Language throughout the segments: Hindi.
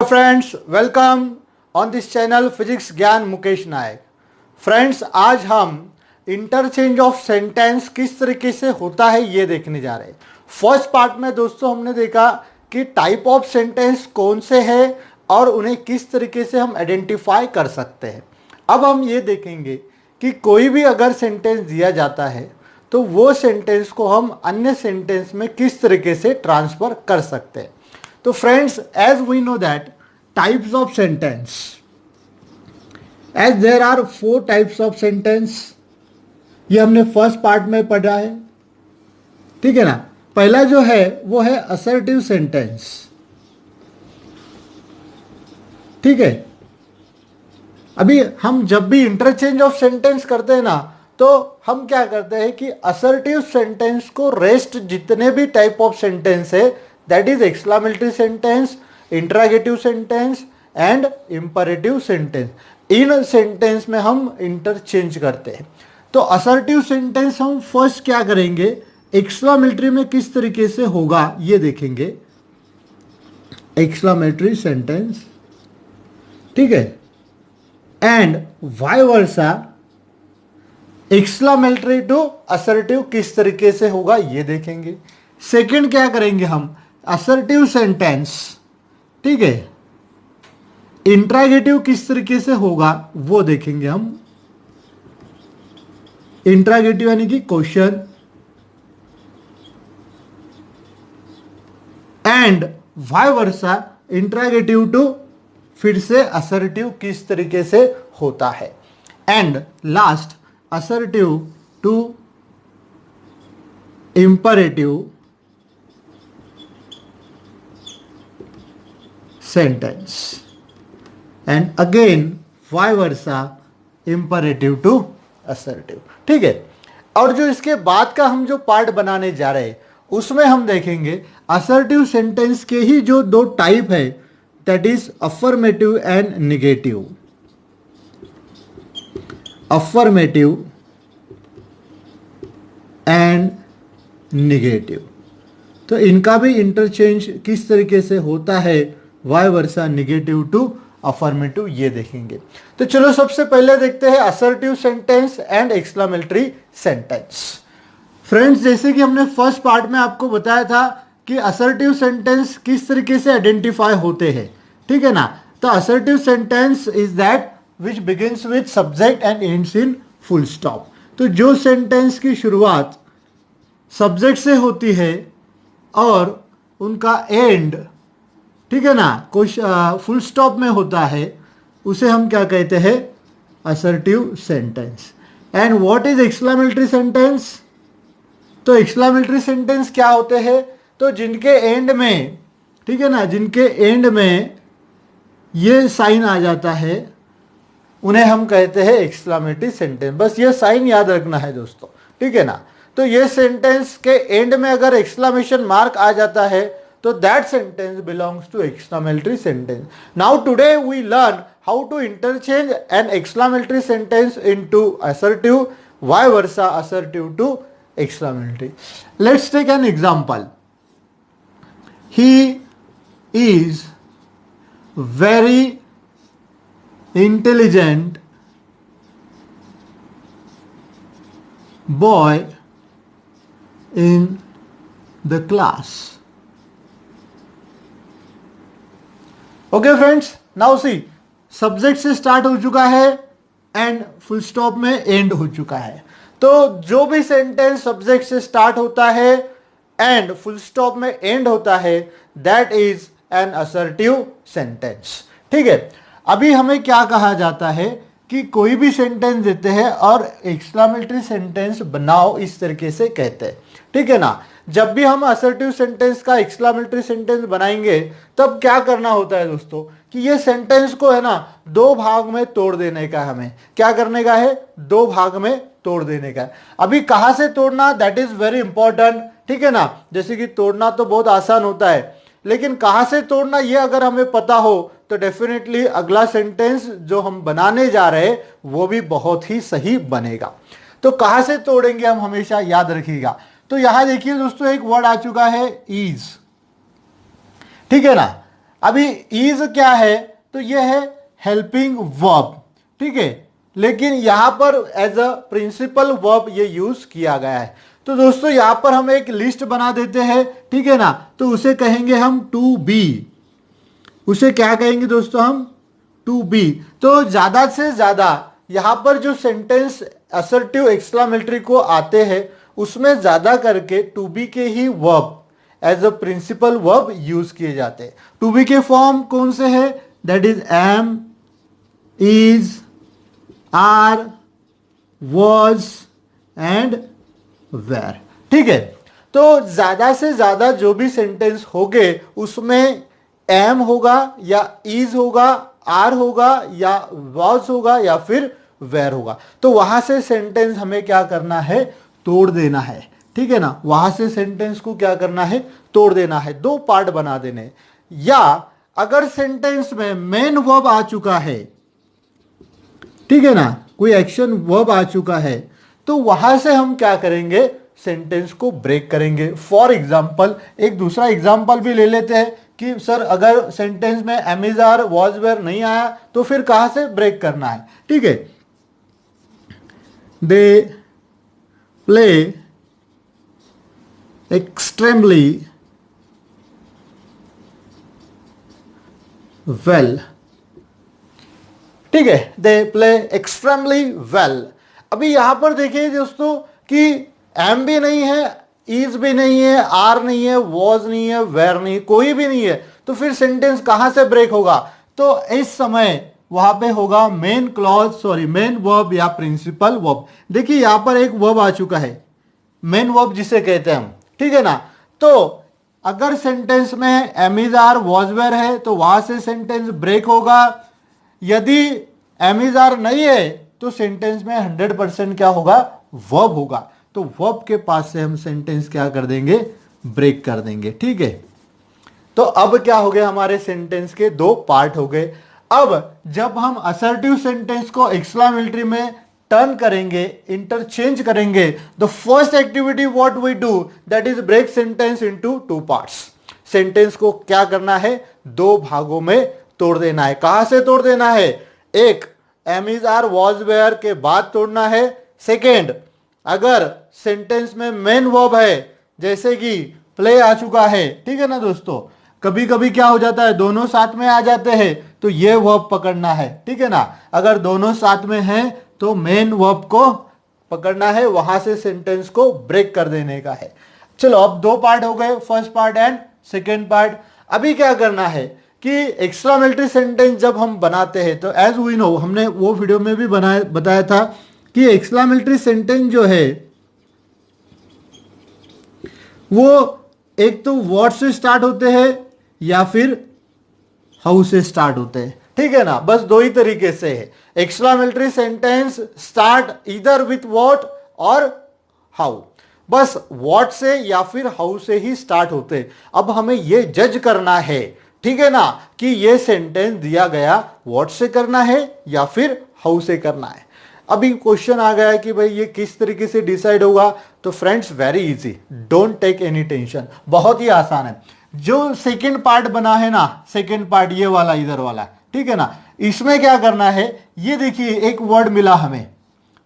Friends, welcome on this channel physics ज्ञान मुकेश नायक। फ्रेंड्स, आज हम इंटरचेंज ऑफ सेंटेंस किस तरीके से होता है ये देखने जा रहे हैं। फर्स्ट पार्ट में दोस्तों हमने देखा कि टाइप ऑफ सेंटेंस कौन से हैं और उन्हें किस तरीके से हम आइडेंटिफाई कर सकते हैं। अब हम ये देखेंगे कि कोई भी अगर सेंटेंस दिया जाता है तो वो सेंटेंस को हम अन्य सेंटेंस में किस तरीके से ट्रांसफर कर सकते हैं। तो friends, as we know that types of sentence, as there are 4 types of sentence, ये हमने फर्स्ट पार्ट में पढ़ा है, ठीक है ना। पहला जो है वो है असर्टिव सेंटेंस, ठीक है। अभी हम जब भी इंटरचेंज ऑफ सेंटेंस करते हैं ना, तो हम क्या करते हैं कि असर्टिव सेंटेंस को रेस्ट जितने भी टाइप ऑफ सेंटेंस है, that is exclamatory sentence, interrogative sentence and imperative sentence, in sentence में हम इंटरचेंज करते हैं। तो असर्टिव सेंटेंस हम फर्स्ट क्या करेंगे, एक्सक्लेमेटरी में किस तरीके से होगा ये देखेंगे। एक्सक्लेमेटरी सेंटेंस, ठीक है, and vice versa exclamatory to assertive किस तरीके से होगा ये देखेंगे। सेकंड क्या करेंगे हम, असर्टिव सेंटेंस, ठीक है, इंट्रोगेटिव किस तरीके से होगा वो देखेंगे हम। इंट्रोगेटिव यानी कि question, and vice versa interrogative to फिर से असर्टिव किस तरीके से होता है। And last assertive to imperative sentence, and again vice versa imperative to assertive, ठीक है। और जो इसके बाद का हम जो पार्ट बनाने जा रहे हैं उसमें हम देखेंगे असर्टिव सेंटेंस के ही जो 2 टाइप है, that is affirmative and negative. Affirmative and negative, तो इनका भी इंटरचेंज किस तरीके से होता है, vice versa negative to affirmative, ये देखेंगे। तो चलो सबसे पहले देखते हैं assertive sentence and exclamatory sentence. Friends, जैसे कि हमने फर्स्ट पार्ट में आपको बताया था कि असर्टिव सेंटेंस किस तरीके से आइडेंटिफाई होते हैं, ठीक है ना। तो assertive sentence is that which begins with subject and ends in full stop. तो जो सेंटेंस की शुरुआत सब्जेक्ट से होती है और उनका एंड, ठीक है ना, कुछ फुल स्टॉप में होता है, उसे हम क्या कहते हैं, assertive sentence. And what is exclamatory sentence, तो एक्सक्लेमेटरी सेंटेंस क्या होते हैं, तो जिनके एंड में, ठीक है ना, जिनके एंड में ये साइन आ जाता है उन्हें हम कहते हैं एक्सक्लेमेटरी सेंटेंस। बस ये साइन याद रखना है दोस्तों, ठीक है ना। तो ये सेंटेंस के एंड में अगर एक्सक्लेमेशन मार्क आ जाता है तो that sentence belongs to exclamatory sentence. Now today we learn how to interchange an exclamatory sentence into assertive, vice versa assertive to exclamatory. Let's take an example. He is very intelligent boy in the class. Okay friends, now see, subject से start हो चुका है and full stop में end हो चुका है। तो जो भी सेंटेंस सब्जेक्ट से स्टार्ट होता है एंड फुल स्टॉप में एंड होता है, that is an assertive sentence, ठीक है। अभी हमें क्या कहा जाता है कि कोई भी सेंटेंस देते हैं और एक्सक्लेमेटरी सेंटेंस बनाओ, इस तरीके से कहते हैं, ठीक है ना। जब भी हम असर्टिव सेंटेंस का एक्सक्लेमेटरी सेंटेंस बनाएंगे तब क्या करना होता है दोस्तों कि ये सेंटेंस को है ना 2 भाग में तोड़ देने का, हमें क्या करने का है, 2 भाग में तोड़ देने का है। अभी कहां से तोड़ना, दैट इज वेरी इंपॉर्टेंट, ठीक है ना। जैसे कि तोड़ना तो बहुत आसान होता है, लेकिन कहां से तोड़ना ये अगर हमें पता हो तो डेफिनेटली अगला सेंटेंस जो हम बनाने जा रहे हैं वो भी बहुत ही सही बनेगा। तो कहां से तोड़ेंगे हम हमेशा याद रखिएगा। तो यहां देखिए दोस्तों एक वर्ड आ चुका है इज, ठीक है ना। अभी इज क्या है, तो ये है हेल्पिंग वर्ब, ठीक है, लेकिन यहां पर एज अ प्रिंसिपल वर्ब ये यूज किया गया है। तो दोस्तों यहां पर हम एक लिस्ट बना देते हैं, ठीक है ना, तो उसे कहेंगे हम टू बी, उसे क्या कहेंगे दोस्तों हम, टू बी। तो ज्यादा से ज्यादा यहां पर जो सेंटेंस असर्टिव एक्सक्लामेटरी को आते हैं उसमें ज्यादा करके टू बी के ही verb as a principal verb use किए जाते हैं। टू बी के फॉर्म कौन से हैं, that is am, is, are, was and were, ठीक है। तो ज्यादा से ज्यादा जो भी सेंटेंस होंगे उसमें एम होगा या इज होगा, आर होगा या वॉज होगा या फिर वेर होगा। तो वहां से सेंटेंस हमें क्या करना है, तोड़ देना है, ठीक है ना, वहां से सेंटेंस को क्या करना है, तोड़ देना है, दो पार्ट बना देने। या अगर सेंटेंस में मेन वर्ब आ चुका है, ठीक है ना, कोई एक्शन वर्ब आ चुका है, तो वहां से हम क्या करेंगे, सेंटेंस को ब्रेक करेंगे। फॉर एग्जाम्पल एक दूसरा एग्जाम्पल भी ले लेते हैं कि सर अगर सेंटेंस में am is are was were नहीं आया तो फिर कहां से ब्रेक करना है, ठीक है। दे प्ले एक्सट्रीमली वेल, ठीक है, दे प्ले एक्सट्रीमली वेल। अभी यहां पर देखिए दोस्तों कि एम भी नहीं है, इज भी नहीं है, आर नहीं है, वॉज नहीं है, वेर नहीं, कोई भी नहीं है, तो फिर सेंटेंस कहां से ब्रेक होगा, तो इस समय वहां पे होगा main clause, sorry main verb या प्रिंसिपल वर्ब। देखिए यहां पर एक वर्ब आ चुका है, मेन वर्ब जिसे कहते हैं हम, ठीक है ना। तो अगर सेंटेंस में am is are was were है तो वहां से सेंटेंस ब्रेक होगा। यदि एम इज आर नहीं है तो सेंटेंस में 100% क्या होगा, वर्ब होगा। तो वर्ब के पास से हम सेंटेंस क्या कर देंगे, ब्रेक कर देंगे, ठीक है। तो अब क्या हो गया, हमारे सेंटेंस के दो पार्ट हो गए। अब जब हम असर्टिव सेंटेंस को एक्सक्लामेटरी में टर्न करेंगे, इंटरचेंज करेंगे, the first activity what we do that is break sentence into two parts. Sentence को क्या करना है, दो भागों में तोड़ देना है। कहां से तोड़ देना है, एक am is are was were के बाद तोड़ना है। सेकेंड, अगर सेंटेंस में मेन वर्ब है जैसे कि प्ले आ चुका है, ठीक है ना दोस्तों, कभी कभी क्या हो जाता है दोनों साथ में आ जाते हैं तो ये वर्ब पकड़ना है, ठीक है ना। अगर दोनों साथ में हैं तो मेन वर्ब को पकड़ना है, वहां से सेंटेंस को ब्रेक कर देने का है। चलो अब दो पार्ट हो गए, first part and second part. अभी क्या करना है कि एक्सक्लामेटरी सेंटेंस जब हम बनाते हैं तो एज वी नो, हमने वो वीडियो में भी बताया था कि एक्सक्लामेटरी सेंटेंस जो है वो एक तो व्हाट से स्टार्ट होते हैं या फिर हाउ से स्टार्ट होते हैं, ठीक है ना। बस दो ही तरीके से है, एक्सक्लामेटरी सेंटेंस स्टार्ट इधर विथ व्हाट और हाउ, बस व्हाट से या फिर हाउ से ही स्टार्ट होते हैं। अब हमें यह जज करना है, ठीक है ना, कि यह सेंटेंस दिया गया व्हाट से करना है या फिर हाउ से करना है। अभी क्वेश्चन आ गया है कि भाई ये किस तरीके से डिसाइड होगा, तो friends very easy, don't take any tension, बहुत ही आसान है। जो सेकंड पार्ट बना है ना, सेकंड पार्ट ये वाला इधर वाला, ठीक है ना, इसमें क्या करना है, ये देखिए एक वर्ड मिला हमें,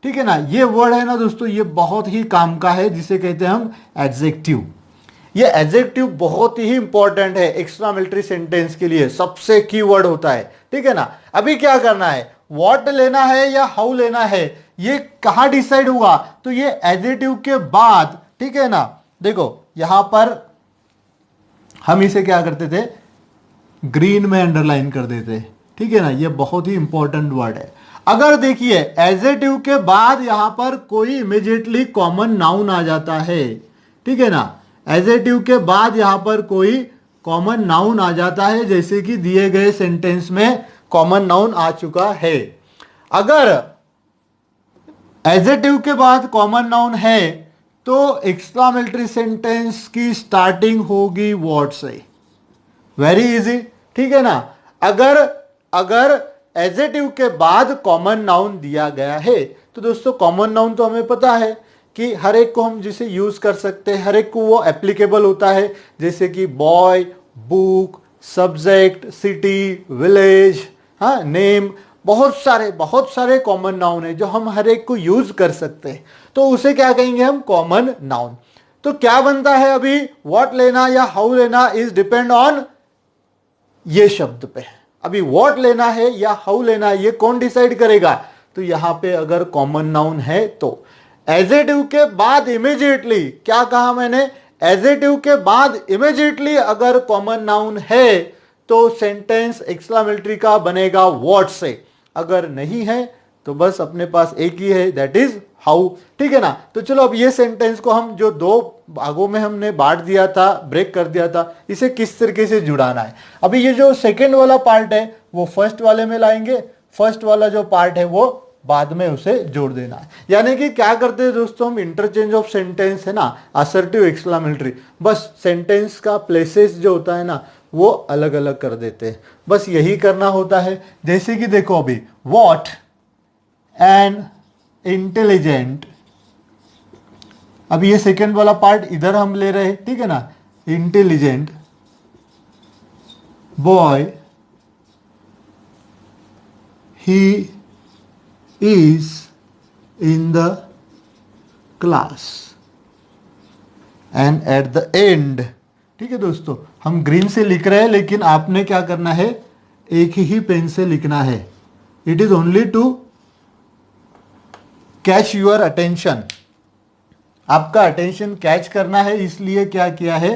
ठीक है ना, ये वर्ड है ना दोस्तों, ये बहुत ही काम का है, जिसे कहते हैं हम एडजेक्टिव। ये एडजेक्टिव बहुत ही इंपॉर्टेंट है एक्सक्लामेटरी सेंटेंस के लिए, सबसे की वर्ड होता है, ठीक है ना। अभी क्या करना है, व्हाट लेना है या हाउ लेना है, ये कहां डिसाइड हुआ, तो ये एडजेक्टिव के बाद, ठीक है ना। देखो यहां पर हम इसे क्या करते थे, ग्रीन में अंडरलाइन कर देते, ठीक है ना, ये बहुत ही इंपॉर्टेंट वर्ड है। अगर देखिए एडजेक्टिव के बाद यहां पर कोई इमीडिएटली कॉमन नाउन आ जाता है, ठीक है ना, एडजेक्टिव के बाद यहां पर कोई कॉमन नाउन आ जाता है, जैसे कि दिए गए सेंटेंस में कॉमन नाउन आ चुका है। अगर एडजेक्टिव के बाद कॉमन नाउन है तो एक्सक्लामेटरी सेंटेंस की स्टार्टिंग होगी व्हाट से, वेरी इजी, ठीक है ना। अगर एडजेक्टिव के बाद कॉमन नाउन दिया गया है तो दोस्तों कॉमन नाउन तो हमें पता है कि हर एक को हम जिसे यूज कर सकते हैं, हर एक को वो एप्लीकेबल होता है, जैसे कि boy, book, subject, city, village, हाँ, नेम, बहुत सारे कॉमन नाउन है जो हम हर एक को यूज कर सकते हैं, तो उसे क्या कहेंगे हम, कॉमन नाउन। तो क्या बनता है अभी, व्हाट लेना या हाउ लेना इज डिपेंड ऑन ये शब्द पे। अभी व्हाट लेना है या हाउ लेना है ये कौन डिसाइड करेगा, तो यहां पे अगर कॉमन नाउन है तो एजेटिव के बाद इमीडिएटली, क्या कहा मैंने, एजेटिव के बाद इमीडिएटली अगर कॉमन नाउन है तो सेंटेंस एक्सक्लेमेटरी का बनेगा व्हाट से, अगर नहीं है तो बस अपने पास एक ही है, दैट इज हाउ। ठीक है ना। तो चलो अब ये सेंटेंस को हम जो दो भागों में हमने बांट दिया था, ब्रेक कर दिया था, इसे किस तरीके से जुड़ाना है। अभी ये जो सेकेंड वाला पार्ट है वो फर्स्ट वाले में लाएंगे, फर्स्ट वाला जो पार्ट है वो बाद में उसे जोड़ देना है। यानी कि क्या करते हैं दोस्तों, हम इंटरचेंज ऑफ सेंटेंस है ना, असर्टिव, एक्सक्लेमेटरी, बस सेंटेंस का प्लेसेस जो होता है ना वो अलग अलग कर देते हैं, बस यही करना होता है। जैसे कि देखो अभी व्हाट एन इंटेलिजेंट, अब ये सेकेंड वाला पार्ट इधर हम ले रहे हैं, ठीक है ना, intelligent boy he is in the class and eight the and. ठीक है दोस्तों, हम ग्रीन से लिख रहे हैं लेकिन आपने क्या करना है, एक ही पेन से लिखना है। It is only to catch your attention, आपका अटेंशन कैच करना है, इसलिए क्या किया है,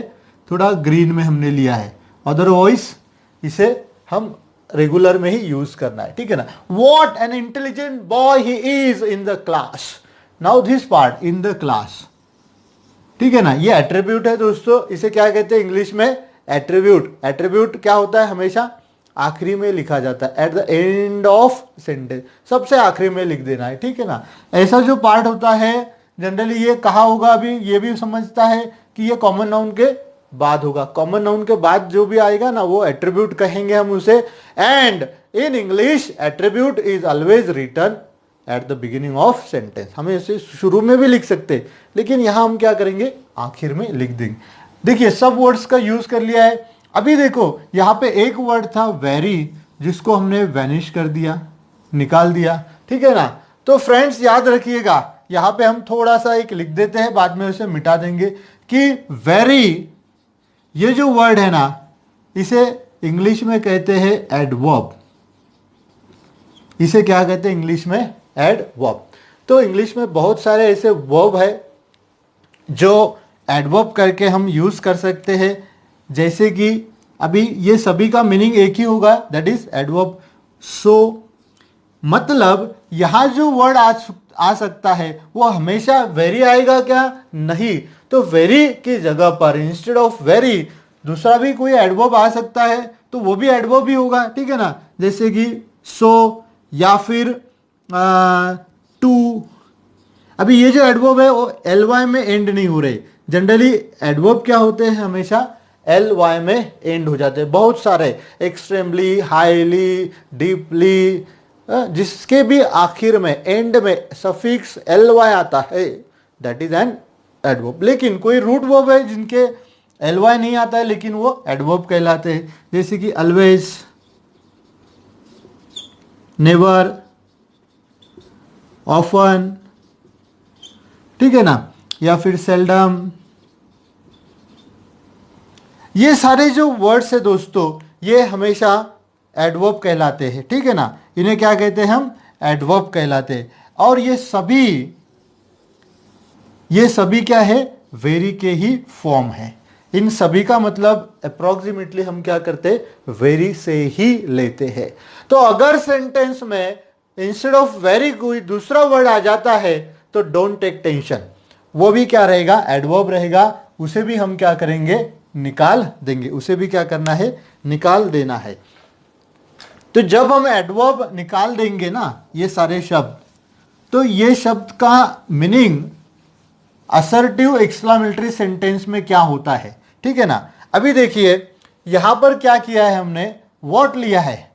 थोड़ा ग्रीन में हमने लिया है, अदरवाइज इसे हम रेगुलर में ही यूज करना है। ठीक है ना। What an intelligent boy he is in the class, now this part in the class, ठीक है ना, ये एट्रीब्यूट है दोस्तों, इसे क्या कहते हैं इंग्लिश में, एट्रीब्यूट। एट्रीब्यूट क्या होता है, हमेशा आखिरी में लिखा जाता है, eight the end of sentence, सबसे आखिरी में लिख देना है। ठीक है ना। ऐसा जो पार्ट होता है जनरली ये कहा होगा, अभी ये भी समझता है कि ये कॉमन नाउन के बाद होगा, कॉमन नाउन के बाद जो भी आएगा ना वो एट्रीब्यूट कहेंगे हम उसे। And in English attribute is always written at the beginning of sentence, हमें इसे शुरू में भी लिख सकते हैं लेकिन यहां हम क्या करेंगे, आखिर में लिख देंगे। देखिए सब वर्ड्स का यूज कर लिया है। अभी देखो यहां पे एक वर्ड था वेरी, जिसको हमने वैनिश कर दिया, निकाल दिया। ठीक है ना। तो फ्रेंड्स याद रखिएगा, यहां पे हम थोड़ा सा एक लिख देते हैं, बाद में उसे मिटा देंगे कि वेरी, ये जो वर्ड है ना इसे इंग्लिश में कहते हैं एडवर्ब। इसे क्या कहते हैं इंग्लिश में, एडवर्ब। तो इंग्लिश में बहुत सारे ऐसे वर्ब है जो एडवर्ब करके हम यूज कर सकते हैं, जैसे कि अभी ये सभी का मीनिंग एक ही होगा, दैट इज एडवर्ब। सो मतलब यहां जो वर्ड आ सकता है वो हमेशा वेरी आएगा क्या, नहीं, तो वेरी की जगह पर इंस्टेड ऑफ वेरी दूसरा भी कोई एडवर्ब आ सकता है, तो वो भी एडवर्ब ही होगा। ठीक है ना। जैसे कि सो या फिर टू। अभी ये जो एडवर्ब है वो एल वाई में एंड नहीं हो रहे, जनरली एडवर्ब क्या होते हैं, हमेशा एल वाई में एंड हो जाते हैं। बहुत सारे एक्सट्रीमली, हाईली, डीपली, जिसके भी आखिर में एंड में सफिक्स एल वाई आता है, दैट इज एन एडवर्ब। लेकिन कोई रूट वर्ब है जिनके एल वाई नहीं आता है लेकिन वो एडवर्ब कहलाते हैं, जैसे कि ऑलवेज, नेवर, ऑफन, ठीक है ना, या फिर सेल्डम। ये सारे जो वर्ड्स है दोस्तों ये हमेशा एडवर्ब कहलाते हैं। ठीक है ना, इन्हें क्या कहते हैं हम, एडवर्ब कहलाते हैं। और ये सभी क्या है, वेरी के ही फॉर्म है। इन सभी का मतलब अप्रोक्सीमेटली हम क्या करते हैं, वेरी से ही लेते हैं। तो अगर सेंटेंस में इंस्टेड ऑफ वेरी कोई दूसरा वर्ड आ जाता है तो डोंट टेक टेंशन, वो भी क्या रहेगा, एडवर्ब रहेगा, उसे भी हम क्या करेंगे, निकाल देंगे, उसे भी क्या करना है, निकाल देना है। तो जब हम एडवर्ब निकाल देंगे ना ये सारे शब्द, तो ये शब्द का मीनिंग असर्टिव एक्सक्लेमेटरी सेंटेंस में क्या होता है। ठीक है ना। अभी देखिए यहां पर क्या किया है हमने, व्हाट लिया है,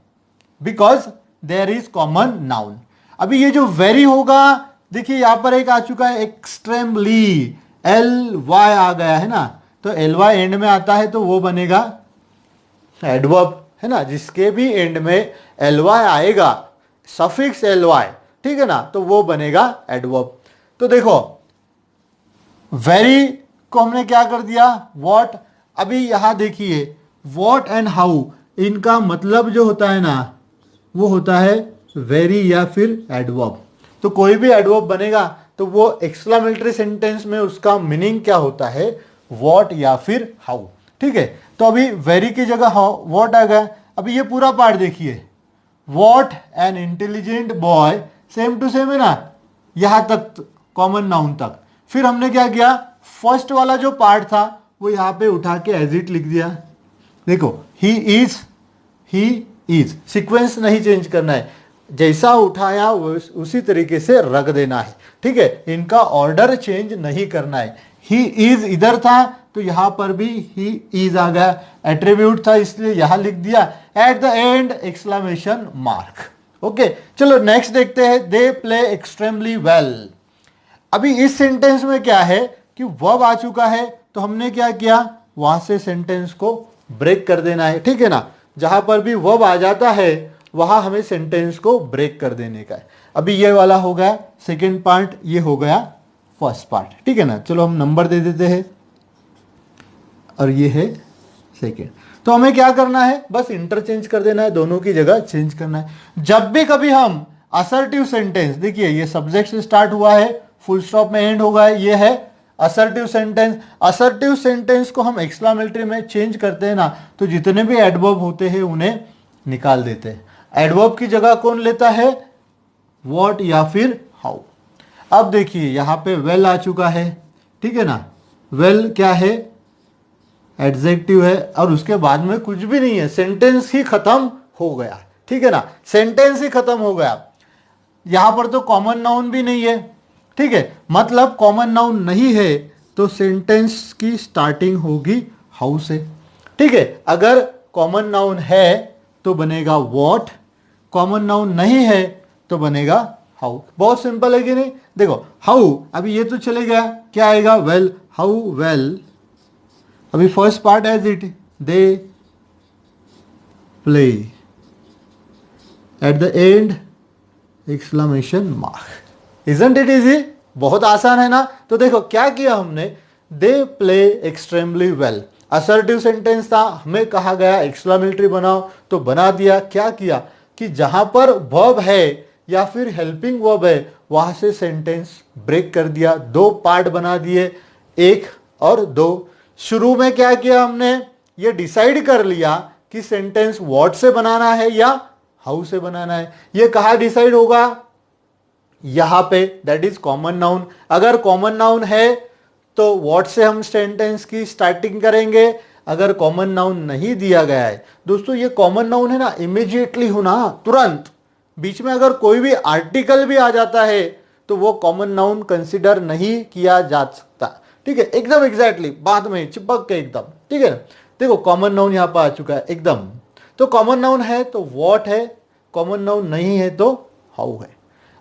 because there is common noun. अभी ये जो वेरी होगा, देखिए यहां पर एक आ चुका है एक्सट्रीमली, एल वाई आ गया है ना, तो एल वाई एंड में आता है तो वो बनेगा एडवर्ब है ना, जिसके भी एंड में ly आएगा, सफिक्स ly, ठीक है ना, तो वो बनेगा एडवर्ब। तो देखो वेरी को हमने क्या कर दिया, वॉट। अभी यहां देखिए वॉट एंड हाउ, इनका मतलब जो होता है ना वो होता है वेरी या फिर एडवर्ब। तो कोई भी एडवर्ब बनेगा तो वो एक्सक्लेमेटरी सेंटेंस में उसका मीनिंग क्या होता है, वॉट या फिर हाउ, ठीक है। तो अभी वेरी की जगह हाउ वॉट आ गया। अभी ये पूरा पार्ट देखिए, what an intelligent boy, same to same है ना, यहां तक कॉमन नाउन तक। फिर हमने क्या किया, फर्स्ट वाला जो पार्ट था वो यहां पे उठा के एज इट लिख दिया। देखो ही इज, सीक्वेंस नहीं चेंज करना है, जैसा उठाया उसी तरीके से रख देना है, ठीक है। इनका ऑर्डर चेंज नहीं करना है। ही इज इधर था तो यहां पर भी ही इज आ गया, एट्रीब्यूट था इसलिए यहां लिख दिया, eight the end exclamation mark. Okay, चलो नेक्स्ट देखते हैं, दे प्ले एक्सट्रीमली वेल। अभी इस सेंटेंस में क्या है कि वर्ब आ चुका है, तो हमने क्या किया, वहां से सेंटेंस को ब्रेक कर देना है, ठीक है ना। जहां पर भी वर्ब आ जाता है वहां हमें सेंटेंस को ब्रेक कर देने का है। अभी ये वाला हो गया सेकेंड पार्ट, ये हो गया फर्स्ट पार्ट, ठीक है ना। चलो हम नंबर दे देते हैं, और ये है सेकेंड। तो हमें क्या करना है, बस इंटरचेंज कर देना है, दोनों की जगह चेंज करना है। जब भी कभी हम असर्टिव सेंटेंस, देखिए ये सब्जेक्ट से स्टार्ट हुआ है, फुल स्टॉप में एंड होगा, ये है असर्टिव सेंटेंस। असर्टिव सेंटेंस को हम एक्सक्लेमेटरी में चेंज करते हैं ना, तो जितने भी एडवर्ब होते हैं उन्हें निकाल देते हैं। एडवर्ब की जगह कौन लेता है, व्हाट या फिर हाउ। अब देखिए यहां पे वेल आ चुका है, ठीक है ना। वेल क्या है, एडजेक्टिव है, और उसके बाद में कुछ भी नहीं है, सेंटेंस ही खत्म हो गया, ठीक है ना, सेंटेंस ही खत्म हो गया। यहां पर तो कॉमन नाउन भी नहीं है, ठीक है, मतलब कॉमन नाउन नहीं है तो सेंटेंस की स्टार्टिंग होगी हाउ से, ठीक है। अगर कॉमन नाउन है तो बनेगा व्हाट, कॉमन नाउन नहीं है तो बनेगा हाउ। बहुत सिंपल है कि नहीं। देखो हाउ, अभी ये तो चले गया, क्या आएगा, वेल, हाउ वेल। अभी first part as it, they play, at the end exclamation mark. Isn't it easy, बहुत आसान है ना। तो देखो क्या किया हमने, they play extremely well, assertive sentence था, हमें कहा गया एक्सक्लेमेटरी बनाओ तो बना दिया। क्या किया कि जहां पर वर्ब है या फिर हेल्पिंग वर्ब है वहां से सेंटेंस ब्रेक कर दिया, दो पार्ट बना दिए, एक और दो। शुरू में क्या किया हमने, ये डिसाइड कर लिया कि सेंटेंस व्हाट से बनाना है या हाउ से बनाना है। ये कहाँ डिसाइड होगा, यहां पे, दैट इज कॉमन नाउन। अगर कॉमन नाउन है तो व्हाट से हम सेंटेंस की स्टार्टिंग करेंगे, अगर कॉमन नाउन नहीं दिया गया है, दोस्तों ये कॉमन नाउन है ना, इमीडिएटली होना, तुरंत। बीच में अगर कोई भी आर्टिकल भी आ जाता है तो वो कॉमन नाउन कंसिडर नहीं किया जा सकता, ठीक है, एकदम एग्जैक्टली बाद में चिपक के एकदम, ठीक है। देखो कॉमन नाउन यहां पर आ चुका है एकदम, तो कॉमन नाउन है तो व्हाट है, कॉमन नाउन नहीं है तो हाउ है।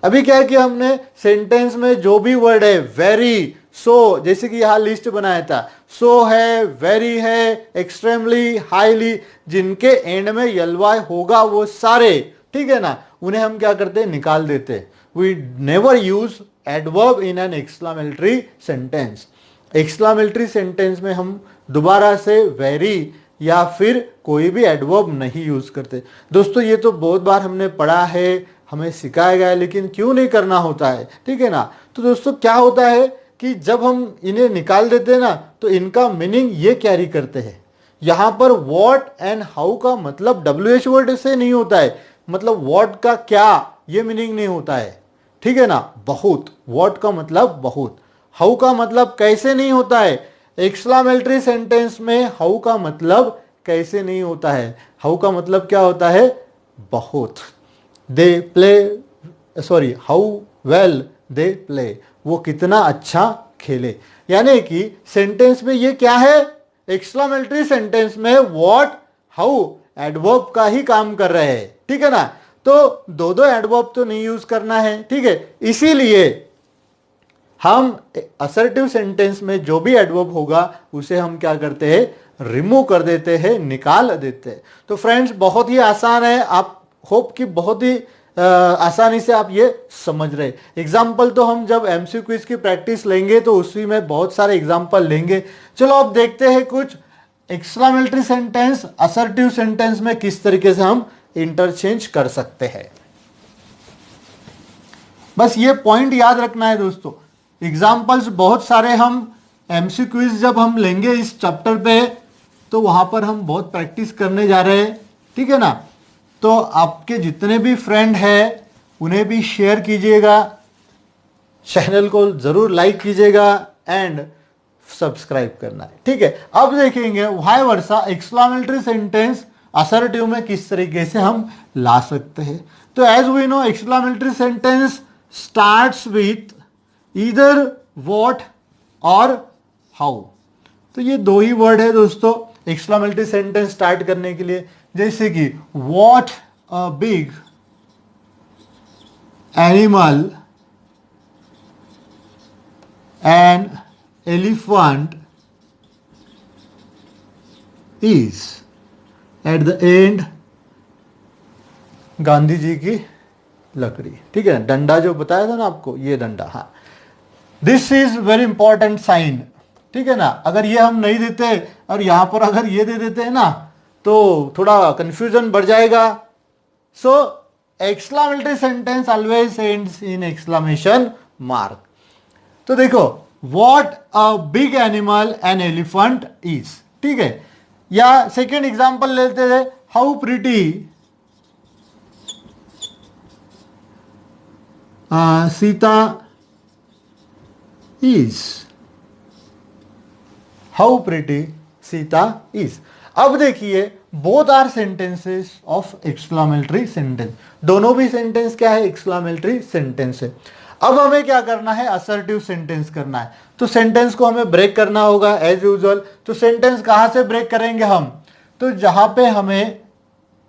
अभी क्या किया हमने, सेंटेंस में जो भी वर्ड है, वेरी, सो, जैसे कि यहां लिस्ट बनाया था, सो है, वेरी है, एक्सट्रीमली, हाईली, जिनके एंड में ly होगा वो सारे, ठीक है ना, उन्हें हम क्या करते हैं, निकाल देते। We never use adverb in an exclamatory sentence. Exclamatory sentence में हम दोबारा से वेरी या फिर कोई भी एडवर्ब नहीं यूज करते। दोस्तों ये तो बहुत बार हमने पढ़ा है, हमें सिखाया गया है, लेकिन क्यों नहीं करना होता है, ठीक है ना। तो दोस्तों क्या होता है कि जब हम इन्हें निकाल देते हैं ना तो इनका मीनिंग ये कैरी करते हैं। यहां पर व्हाट एंड हाउ का मतलब WH वर्ड से नहीं होता है, मतलब व्हाट का क्या ये मीनिंग नहीं होता है, ठीक है ना, बहुत, व्हाट का मतलब बहुत, हाउ का मतलब कैसे नहीं होता है। एक्सक्लेमेटरी सेंटेंस में हाउ का मतलब कैसे नहीं होता है, हाउ का मतलब क्या होता है, बहुत। They play, sorry, how well they play, वो कितना अच्छा खेले। यानी कि सेंटेंस में ये क्या है, एक्सक्लेमेटरी सेंटेंस में व्हाट हाउ एडवर्ब का ही काम कर रहे हैं, ठीक है ना। तो दो दो एडवर्ब तो नहीं यूज करना है, ठीक है। इसीलिए हम असर्टिव सेंटेंस में जो भी एडवर्ब होगा उसे हम क्या करते हैं, रिमूव कर देते हैं, निकाल देते हैं। तो फ्रेंड्स बहुत ही आसान है, आप होप कि बहुत ही आसानी से आप ये समझ रहे। एग्जाम्पल तो हम जब एमसीक्यू क्विज की प्रैक्टिस लेंगे तो उसी में बहुत सारे एग्जाम्पल लेंगे। चलो अब देखते हैं कुछ एक्सक्लेमेटरी सेंटेंस, असर्टिव सेंटेंस में किस तरीके से हम इंटरचेंज कर सकते हैं। बस ये पॉइंट याद रखना है दोस्तों। एग्जाम्पल्स बहुत सारे हम एमसीक्यू क्विज जब हम लेंगे इस चैप्टर पे तो वहां पर हम बहुत प्रैक्टिस करने जा रहे हैं, ठीक है ना। तो आपके जितने भी फ्रेंड हैं उन्हें भी शेयर कीजिएगा, चैनल को जरूर लाइक कीजिएगा एंड सब्सक्राइब करना है, ठीक है। अब देखेंगे vice versa exclamatory sentence assertive में किस तरीके से हम ला सकते हैं। तो as we know exclamatory sentence starts with either what और हाउ। तो ये दो ही वर्ड है दोस्तों एक्सक्लेमेटरी सेंटेंस स्टार्ट करने के लिए, जैसे कि what a big animal an elephant is. At the end Gandhi ji की लकड़ी, ठीक है। डंडा जो बताया था ना आपको, ये डंडा, हाँ। This is very important sign, ठीक है ना। अगर ये हम नहीं देते और यहां पर अगर ये दे देते हैं ना तो थोड़ा कंफ्यूजन बढ़ जाएगा। So exclamatory sentence always ends in exclamation mark. तो देखो what a big animal an elephant is, ठीक है। या सेकेंड एग्जांपल लेते थे, how pretty Sita is. How pretty Sita is. अब देखिए both are sentences of exclamatory sentence, दोनों भी सेंटेंस क्या है, एक्सक्लेमेटरी सेंटेंस है। अब हमें क्या करना है, असर्टिव सेंटेंस करना है। तो सेंटेंस को हमें ब्रेक करना होगा एज यूजुअल। तो सेंटेंस कहां से ब्रेक करेंगे हम, तो जहां पे हमें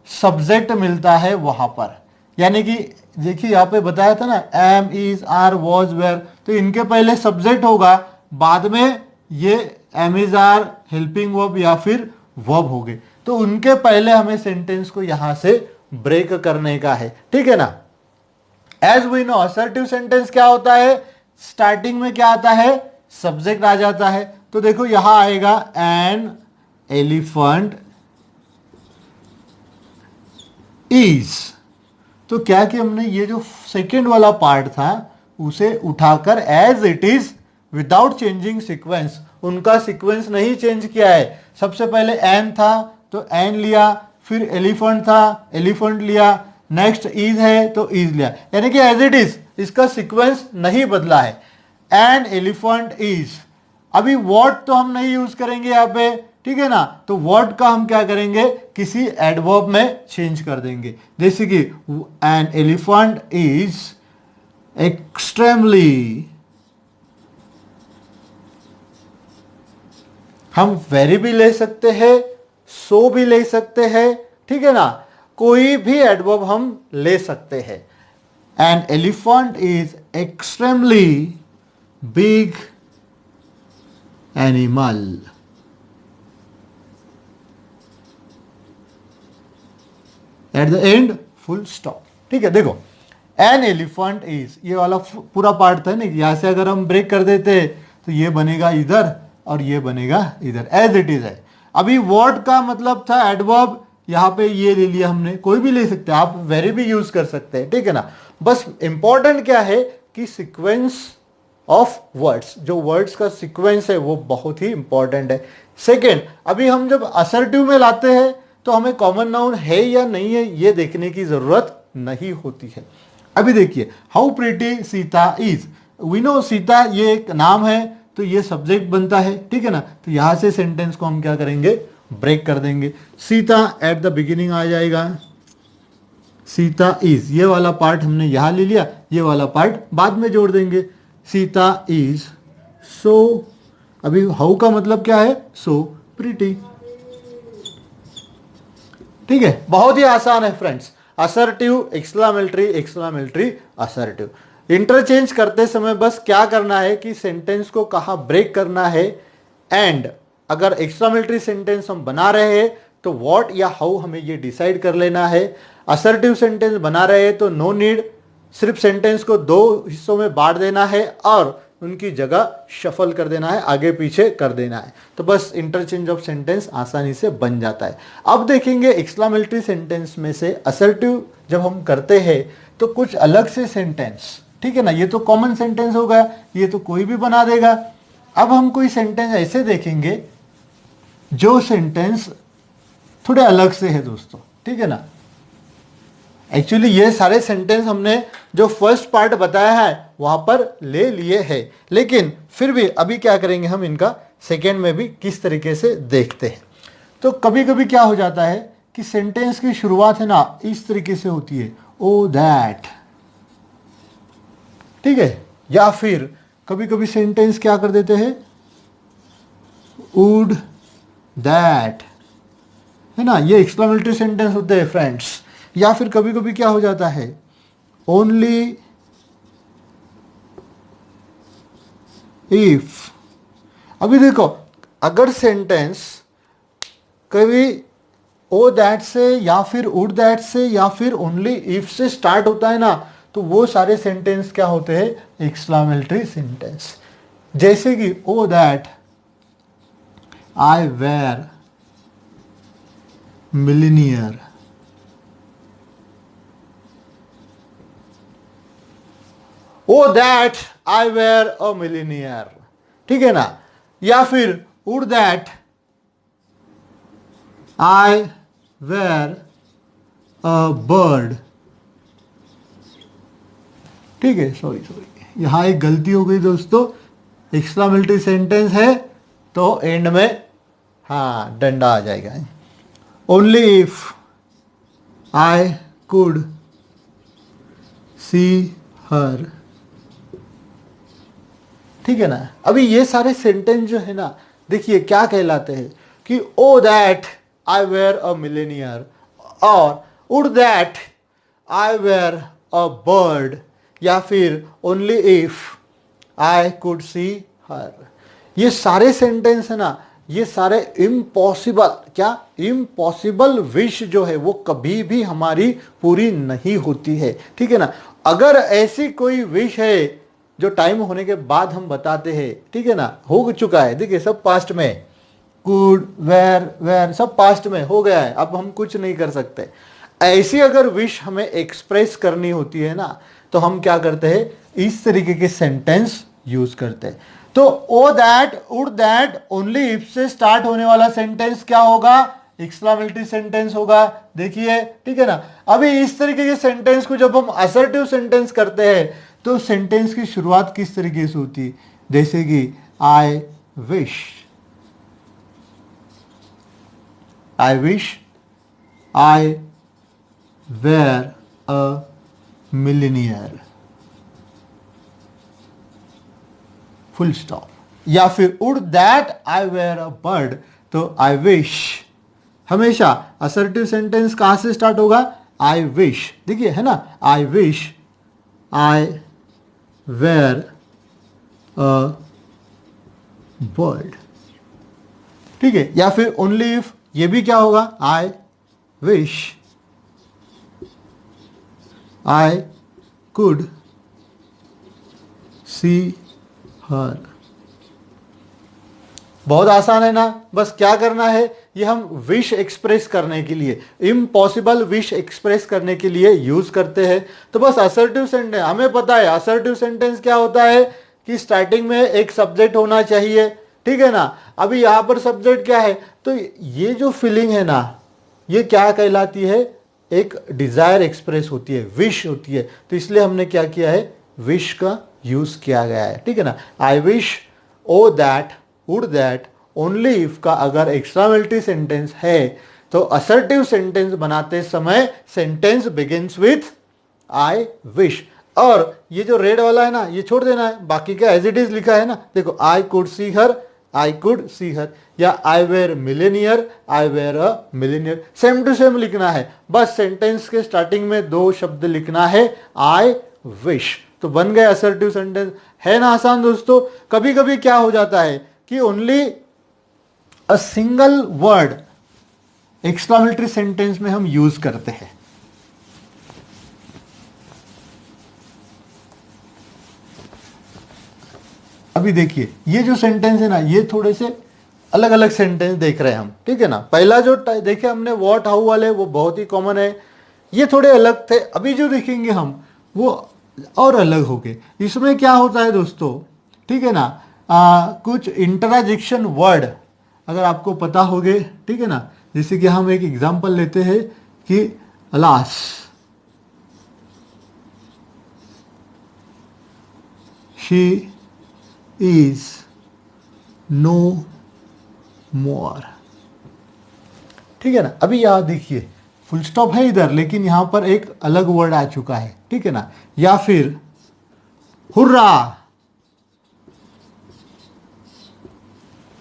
सब्जेक्ट मिलता है वहां पर, यानी कि देखिए यहां पे बताया था ना am, is, are, was, were, तो इनके पहले सब्जेक्ट होगा, बाद में ये am, is, are, helping verb या फिर वर्ब हो गए। तो उनके पहले हमें सेंटेंस को यहां से ब्रेक करने का है, ठीक है ना। As we know assertive sentence क्या होता है, स्टार्टिंग में क्या आता है, सब्जेक्ट आ जाता है। तो देखो यहां आएगा एन एलिफेंट इज। तो क्या कि हमने ये जो सेकेंड वाला पार्ट था उसे उठाकर as it is without changing sequence, उनका सीक्वेंस नहीं चेंज किया है। सबसे पहले एन था तो एन लिया, फिर एलिफेंट था एलिफेंट लिया, नेक्स्ट इज है तो इज लिया, यानी कि एज इट इज, इसका सीक्वेंस नहीं बदला है। N elephant is. अभी व्हाट तो हम नहीं यूज करेंगे यहाँ पे, ठीक है ना। तो व्हाट का हम क्या करेंगे, किसी एडवर्ब में चेंज कर देंगे, जैसे कि एन एलिफेंट इज एक्सट्रीमली। हम वेरी भी ले सकते हैं, सो भी ले सकते हैं, ठीक है ना। कोई भी एडवर्ब हम ले सकते हैं। N elephant is extremely big animal. Eight the and full stop, ठीक है। देखो एन एलिफेंट इज, ये वाला पूरा पार्ट था ना, यहां से अगर हम ब्रेक कर देते तो ये बनेगा इधर और ये बनेगा इधर, एज इट इज है। अभी वर्ड का मतलब था एडवर्ब, यहां पे ये ले लिया हमने, कोई भी ले सकते हैं, आप वेरी भी यूज कर सकते हैं, ठीक है ना। बस इंपॉर्टेंट क्या है कि सीक्वेंस ऑफ वर्ड्स, जो वर्ड्स का सीक्वेंस है वो बहुत ही इंपॉर्टेंट है। सेकेंड, अभी हम जब असर्टिव में लाते हैं तो हमें कॉमन नाउन है या नहीं है ये देखने की जरूरत नहीं होती है। अभी देखिए how pretty Sita is, we know Sita ये एक नाम है तो ये सब्जेक्ट बनता है, ठीक है ना। तो यहां से सेंटेंस को हम क्या करेंगे, ब्रेक कर देंगे। सीता एट द बिगिनिंग आ जाएगा, सीता इज, ये वाला पार्ट हमने यहां ले लिया, ये वाला पार्ट बाद में जोड़ देंगे। सीता इज सो, अभी हाउ का मतलब क्या है, सो प्रिटी, ठीक है। बहुत ही आसान है friends, assertive exclamatory, exclamatory assertive. Interchange करते समय बस क्या करना है कि सेंटेंस को कहां ब्रेक करना है एंड अगर एक्स्ट्रा मिलिट्री सेंटेंस हम बना रहे हैं तो व्हाट या हाउ हमें ये डिसाइड कर लेना है। असर्टिव सेंटेंस बना रहे हैं तो नो नीड, सिर्फ सेंटेंस को दो हिस्सों में बांट देना है और उनकी जगह शफल कर देना है, आगे पीछे कर देना है, तो बस इंटरचेंज ऑफ सेंटेंस आसानी से बन जाता है। अब देखेंगे एक्सक्लामेटरी सेंटेंस में से असर्टिव जब हम करते हैं तो कुछ अलग से सेंटेंस, ठीक है ना, ये तो कॉमन सेंटेंस होगा, ये तो कोई भी बना देगा। अब हम कोई सेंटेंस ऐसे देखेंगे जो सेंटेंस थोड़े अलग से है दोस्तों, ठीक है ना। एक्चुअली ये सारे सेंटेंस हमने जो फर्स्ट पार्ट बताया है वहां पर ले लिए हैं, लेकिन फिर भी अभी क्या करेंगे हम इनका सेकेंड में भी किस तरीके से देखते हैं। तो कभी कभी क्या हो जाता है कि सेंटेंस की शुरुआत है ना इस तरीके से होती है, ओ दैट, ठीक है, या फिर कभी कभी सेंटेंस क्या कर देते हैं, वुड दैट, है ना, ये एक्सक्लेमेटरी सेंटेंस होते हैं फ्रेंड्स। या फिर कभी कभी क्या हो जाता है, ओनली इफ। अभी देखो, अगर सेंटेंस कभी ओ दैट से या फिर वुड दैट से या फिर ओनली इफ से स्टार्ट होता है ना, तो वो सारे सेंटेंस क्या होते हैं, एक्सक्लेमेटरी सेंटेंस। जैसे कि oh that I were millionaire, oh that I were a millionaire, ठीक है ना। या फिर would that I were a bird, ठीक है, सॉरी यहां एक गलती हो गई दोस्तों, एक्सक्लेमेटरी सेंटेंस है तो एंड में हाँ डंडा आ जाएगा। Only if I could see her, ठीक है ना। अभी ये सारे सेंटेंस जो है ना, देखिए क्या कहलाते हैं कि oh that I were a millionaire और would that I were a bird या फिर only if I could see her. ये सारे सेंटेंस है ना, ये सारे इम्पॉसिबल, क्या इम्पॉसिबल विश जो है वो कभी भी हमारी पूरी नहीं होती है, ठीक है ना। अगर ऐसी कोई विश है जो टाइम होने के बाद हम बताते हैं, ठीक है ना, हो चुका है, देखिए सब पास्ट में, कुड वेर वेर सब पास्ट में हो गया है, अब हम कुछ नहीं कर सकते। ऐसी अगर विश हमें एक्सप्रेस करनी होती है ना, तो हम क्या करते हैं, इस तरीके के सेंटेंस यूज करते हैं। तो oh that would that only if से स्टार्ट होने वाला सेंटेंस क्या होगा, एक्सक्लेमेटरी सेंटेंस होगा, देखिए, ठीक है ना। अभी इस तरीके के सेंटेंस को जब हम असर्टिव सेंटेंस करते हैं तो सेंटेंस की शुरुआत किस तरीके से होती है, जैसे कि I wish, I wish I were a millionaire, full stop. या फिर would that I were a bird, तो आई विश, हमेशा असर्टिव सेंटेंस कहां से स्टार्ट होगा, आई विश, देखिए है ना, I wish I were a bird, ठीक है। या फिर ओनली इफ, ये भी क्या होगा, I wish I could see हर। बहुत आसान है ना, बस क्या करना है, ये हम विश एक्सप्रेस करने के लिए, इम्पॉसिबल विश एक्सप्रेस करने के लिए यूज करते हैं। तो बस असर्टिव सेंटेंस हमें पता है, असर्टिव सेंटेंस क्या होता है कि स्टार्टिंग में एक सब्जेक्ट होना चाहिए, ठीक है ना। अभी यहां पर सब्जेक्ट क्या है, तो ये जो फीलिंग है ना, ये क्या कहलाती है, एक डिजायर एक्सप्रेस होती है, विश होती है, तो इसलिए हमने क्या किया है, विश का यूज किया गया है, ठीक है ना। I wish, O that, would that, only if का अगर एक्सक्लेमेटरी सेंटेंस है तो असर्टिव सेंटेंस बनाते समय sentence begins with I wish. और ये जो रेड वाला है ना, ये छोड़ देना है, बाकी का एज इट इज लिखा है ना, देखो आई could see her, I could see her, या I were millionaire, I were a millionaire, same to same लिखना है, बस सेंटेंस के स्टार्टिंग में दो शब्द लिखना है, आई विश, तो बन गए असर्टिव सेंटेंस। है ना आसान दोस्तों। कभी कभी क्या हो जाता है कि only a single word exclamatory sentence में हम यूज करते हैं। अभी देखिए ये जो सेंटेंस है ना, ये थोड़े से अलग अलग सेंटेंस देख रहे हैं हम, ठीक है ना। पहला जो देखे हमने व्हाट हाउ वाले, वो बहुत ही कॉमन है, ये थोड़े अलग थे। अभी जो देखेंगे हम वो और अलग हो गए। इसमें क्या होता है दोस्तों, ठीक है ना, कुछ इंटरजेक्शन वर्ड अगर आपको पता होगे, ठीक है ना। जैसे कि हम एक एग्जांपल लेते हैं कि alas, she is no more, ठीक है ना। अभी यहां देखिए फुल स्टॉप है इधर, लेकिन यहां पर एक अलग वर्ड आ चुका है, ठीक है ना। या फिर हुर्रा,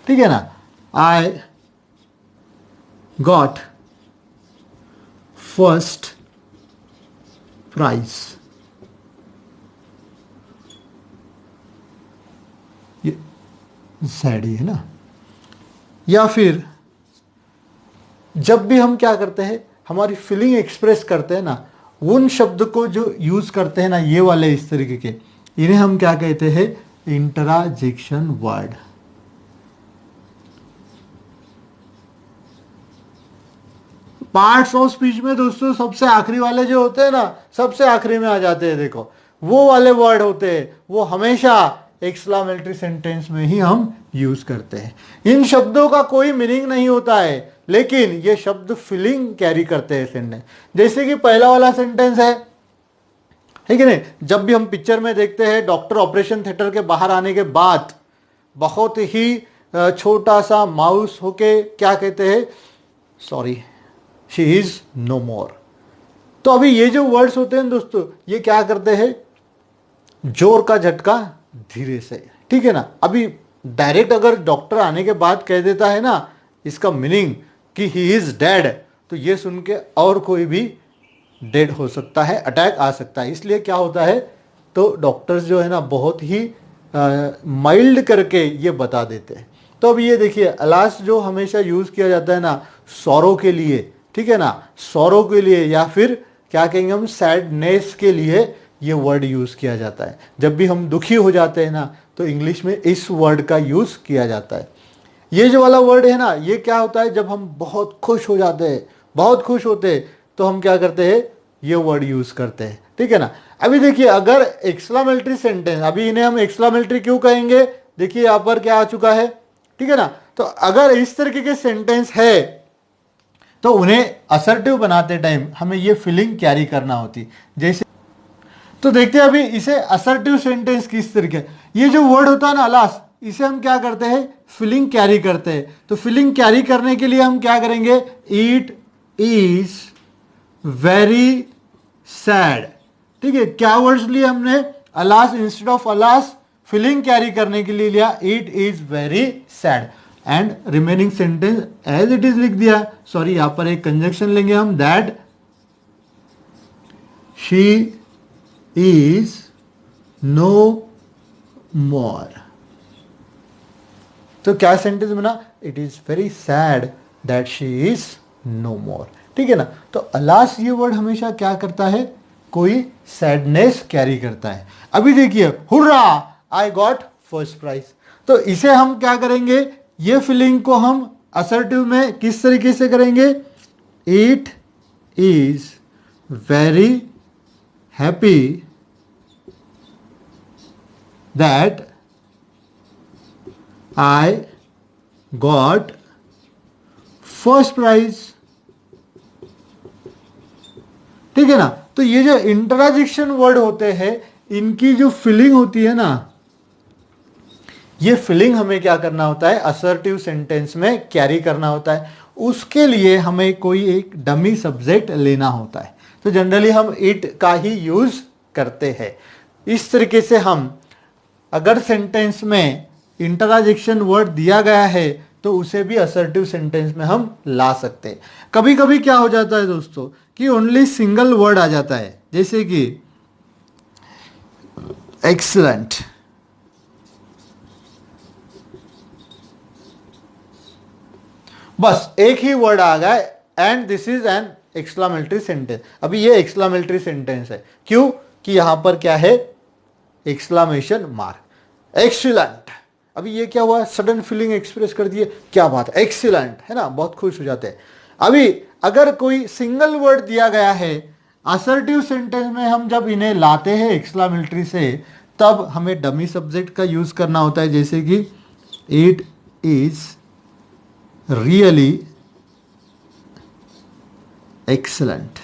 ठीक है ना, आई गॉट फर्स्ट प्राइज, ये सैड ही है ना। या फिर जब भी हम क्या करते हैं, हमारी फीलिंग एक्सप्रेस करते हैं ना, उन शब्द को जो यूज करते हैं ना, ये वाले इस तरीके के, इन्हें हम क्या कहते हैं, interjection word. Parts of speech में दोस्तों सबसे आखिरी वाले जो होते हैं ना, सबसे आखिरी में आ जाते हैं, देखो वो वाले वर्ड होते हैं, वो हमेशा एक्सक्लेमेटरी सेंटेंस में ही हम यूज करते हैं। इन शब्दों का कोई मीनिंग नहीं होता है, लेकिन ये शब्द फीलिंग कैरी करते हैं सेंटेंस। जैसे कि पहला वाला सेंटेंस है, ठीक है ना, जब भी हम पिक्चर में देखते हैं डॉक्टर ऑपरेशन थिएटर के बाहर आने के बाद बहुत ही छोटा सा माउस होके क्या कहते हैं, sorry she is no more. तो अभी ये जो वर्ड्स होते हैं दोस्तों, ये क्या करते हैं, जोर का झटका धीरे से, ठीक है ना। अभी डायरेक्ट अगर डॉक्टर आने के बाद कह देता है ना इसका मीनिंग कि ही इज डेड, तो ये सुन के और कोई भी डेड हो सकता है, अटैक आ सकता है। इसलिए क्या होता है, तो डॉक्टर्स जो है ना बहुत ही माइल्ड करके ये बता देते हैं। तो अब ये देखिए अलास जो हमेशा यूज किया जाता है ना सौरों के लिए, ठीक है ना, सौरों के लिए, या फिर क्या कहेंगे हम, सैडनेस के लिए ये वर्ड यूज किया जाता है। जब भी हम दुखी हो जाते हैं ना, तो इंग्लिश में इस वर्ड का यूज किया जाता है। ये जो वाला वर्ड है ना, ये क्या होता है, जब हम बहुत खुश हो जाते हैं, बहुत खुश होते हैं, तो हम क्या करते हैं, ये वर्ड यूज करते हैं, ठीक है ना। अभी देखिए अगर एक्सक्लेमेटरी सेंटेंस, अभी इन्हें हम एक्सक्लेमेटरी क्यों कहेंगे, देखिए यहां पर क्या आ चुका है, ठीक है ना। तो अगर इस तरीके के सेंटेंस है, तो उन्हें असर्टिव बनाते टाइम हमें ये फीलिंग कैरी करना होती। जैसे तो देखते हैं अभी इसे असर्टिव सेंटेंस किस तरीके, ये जो वर्ड होता है ना अलास, इसे हम क्या करते हैं, फीलिंग कैरी करते हैं। तो फीलिंग कैरी करने के लिए हम क्या करेंगे, इट इज वेरी सैड, ठीक है। क्या वर्ड्स लिए हमने, alas instead of alas, feeling carry करने के लिए लिया it is very sad, and remaining sentence as it is लिख दिया। सॉरी यहां पर एक कंजंक्शन लेंगे हम, that she is no more. तो क्या सेंटेंस बना, it is very sad that she is no more, ठीक है ना। तो अलास ये वर्ड हमेशा क्या करता है, कोई सैडनेस कैरी करता है। अभी देखिए hurrah, I got first prize, तो इसे हम क्या करेंगे, ये फीलिंग को हम असर्टिव में किस तरीके से करेंगे, it is very happy that I got first prize, ठीक है ना। तो ये जो इंटरजेक्शन वर्ड होते हैं, इनकी जो फीलिंग होती है ना, ये फीलिंग हमें क्या करना होता है, असर्टिव सेंटेंस में कैरी करना होता है। उसके लिए हमें कोई एक डमी सब्जेक्ट लेना होता है। तो जनरली हम इट का ही यूज करते हैं। इस तरीके से हम अगर सेंटेंस में इंटरजेक्शन वर्ड दिया गया है, तो उसे भी असर्टिव सेंटेंस में हम ला सकते हैं। कभी कभी क्या हो जाता है दोस्तों कि ओनली सिंगल वर्ड आ जाता है, जैसे कि एक्सीलेंट, बस एक ही वर्ड आ गया and this is an exclamatory sentence. अभी ये एक्सक्लामेटरी सेंटेंस है, क्यों कि यहां पर क्या है, एक्सक्लामेशन मार्क। एक्सीलेंट, अभी ये क्या हुआ, सडन फीलिंग एक्सप्रेस कर दिए, क्या बात है, एक्सीलेंट, है ना, बहुत खुश हो जाते हैं। अभी अगर कोई सिंगल वर्ड दिया गया है असर्टिव सेंटेंस में, हम जब इन्हें लाते हैं एक्सक्लामेटरी से, तब हमें डमी सब्जेक्ट का यूज करना होता है, जैसे कि इट इज रियली एक्सलेंट,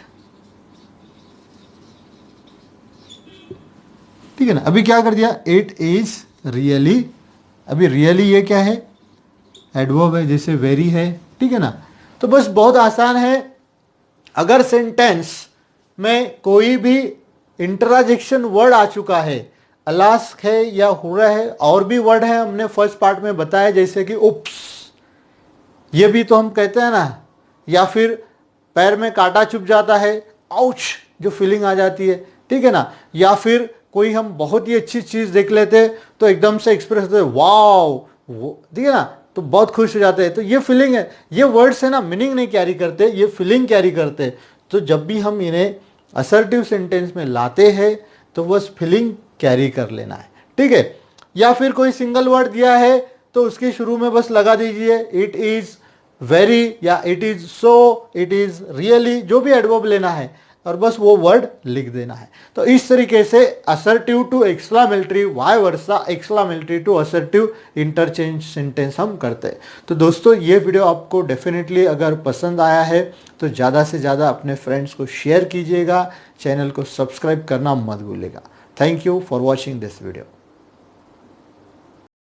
ठीक है ना। अभी क्या कर दिया, इट इज रियली, अभी रियली ये क्या है, एडवर्ब है, जैसे वेरी है, ठीक है ना। तो बस बहुत आसान है, अगर सेंटेंस में कोई भी इंटरजेक्शन वर्ड आ चुका है, अलास्क है या हुआ है, और भी वर्ड है हमने फर्स्ट पार्ट में बताया, जैसे कि उप्स, ये भी तो हम कहते हैं ना, या फिर पैर में कांटा चुभ जाता है, आउच, जो फीलिंग आ जाती है, ठीक है ना, या फिर कोई हम बहुत ही अच्छी चीज देख लेते तो एकदम से एक्सप्रेस होते वाओ, ठीक है ना, तो बहुत खुश हो जाते हैं। तो ये फीलिंग है, ये वर्ड्स है ना, मीनिंग नहीं कैरी करते, ये फीलिंग कैरी करते। तो जब भी हम इन्हें असर्टिव सेंटेंस में लाते हैं तो बस फीलिंग कैरी कर लेना है, ठीक है। या फिर कोई सिंगल वर्ड दिया है तो उसके शुरू में बस लगा दीजिए इट इज वेरी, या it is so, it is really, जो भी एडवर्ब लेना है, और बस वो वर्ड लिख देना है। तो इस तरीके से assertive to exclamatory, vice versa exclamatory to assertive interchange sentence हम करते हैं। तो दोस्तों ये वीडियो आपको डेफिनेटली अगर पसंद आया है तो ज़्यादा से ज़्यादा अपने फ्रेंड्स को शेयर कीजिएगा, चैनल को सब्सक्राइब करना मत भूलिएगा। Thank you for watching this video.